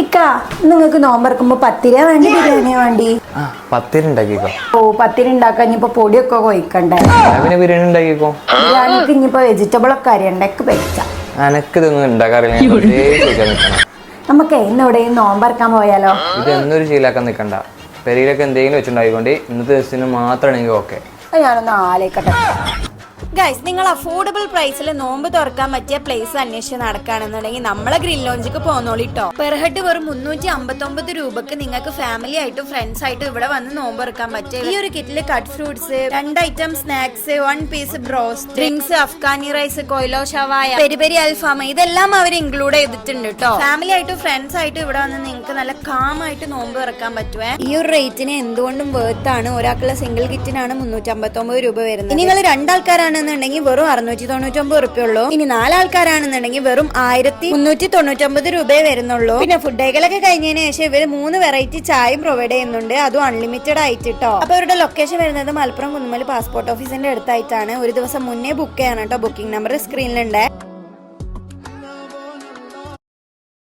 ഇക്ക നിങ്ങൾക്ക് നോമ്പറക്കുമ്പോ പത്തിരിയാ വേണ്ടി ബിരിയാണിയാ വേണ്ടി? പത്തിരി ഉണ്ടാക്കിക്കോ. ഓ പത്തിരി ഉണ്ടാക്കാൻ ഇനിയിപ്പോ പൊടിയൊക്കെ കൊയ്ക്കണ്ടേ? പിന്നെ ബിരിയാണി ഉണ്ടാക്കിക്കോ. ബിരിയാണിക്ക് ഇനിയിപ്പോ വെജിറ്റബിൾ ഒക്കെ അറിയണ്ടേക്ക് വെച്ച എനക്ക് ഇതൊന്നും ഉണ്ടാക്കാറില്ല. നമുക്ക് ഇന്ന് എവിടെയും നോമ്പറക്കാൻ പോയാലോ? ഇത് എന്നൊരു ശീലാക്കാൻ നിൽക്കണ്ട. പെരിയിലൊക്കെ എന്തെങ്കിലും വെച്ചിട്ടുണ്ടായിക്കൊണ്ട് ഇന്നത്തെ ദിവസത്തിന് മാത്രമാണെങ്കിൽ ഓക്കെ. ഞാനൊന്ന് ആലോചിക്കട്ടെ. ഗൈസ്, നിങ്ങൾ അഫോർഡബിൾ പ്രൈസിൽ നോമ്പ് തുറക്കാൻ പറ്റിയ പ്ലേസ് അന്വേഷിച്ച് നടക്കുകയാണെന്നുണ്ടെങ്കിൽ നമ്മളെ ഗ്രിൽ ലോഞ്ചിക്ക് പോന്നോളിട്ടോ. പെർ ഹെഡ് വെറും 359 രൂപക്ക് നിങ്ങൾക്ക് ഫാമിലി ആയിട്ടും ഫ്രണ്ട്സ് ആയിട്ടും ഇവിടെ വന്ന് നോമ്പ് തുറക്കാൻ പറ്റും. ഈ ഒരു കിറ്റില് cut fruits, 2 item snacks, 1 piece broast, drinks, Afghani rice, കൊയിലോ ഷവായ, പെരി പെരി അൽഫാം, ഇതെല്ലാം അവർ ഇൻക്ലൂഡ് ചെയ്തിട്ടുണ്ട് കേട്ടോ. ഫാമിലി ആയിട്ടും ഫ്രണ്ട്സ് ആയിട്ടും ഇവിടെ വന്ന് നിങ്ങൾക്ക് നല്ല കാം ആയിട്ട് നോമ്പ് തുറക്കാൻ പറ്റുവേ. ഈ ഒരു റേറ്റിന് എന്തുകൊണ്ടും വേർത്ത് ആണ്. ഒരാൾക്കുള്ള സിംഗിൾ കിറ്റിനാണ് 359 രൂപ വരുന്നത്. ഇനി നിങ്ങൾ രണ്ടാൾക്കാരാണ് ുണ്ടെങ്കിൽ വെറും 699 റുപ്യുള്ളൂ. ഇനി 4 ആൾക്കാരാണെന്നുണ്ടെങ്കിൽ വെറും 1399 രൂപയെ വരുന്നുള്ളൂ. പിന്നെ ഫുഡ് കഴിക്കലൊക്കെ കഴിഞ്ഞതിന് ശേഷം ഇവര് 3 വെറൈറ്റി ചായയും പ്രൊവൈഡ് ചെയ്യുന്നുണ്ട്. അതും അൺലിമിറ്റഡ് ആയിട്ട് കേട്ടോ. അപ്പൊ ഇവരുടെ ലൊക്കേഷൻ വരുന്നത് മലപ്പുറം കുന്നുമ്മൽ പാസ്പോർട്ട് ഓഫീസിന്റെ അടുത്തായിട്ടാണ്. ഒരു ദിവസം മുന്നേ ബുക്ക് ചെയ്യണം കേട്ടോ. Booking number സ്ക്രീനിലുണ്ട്.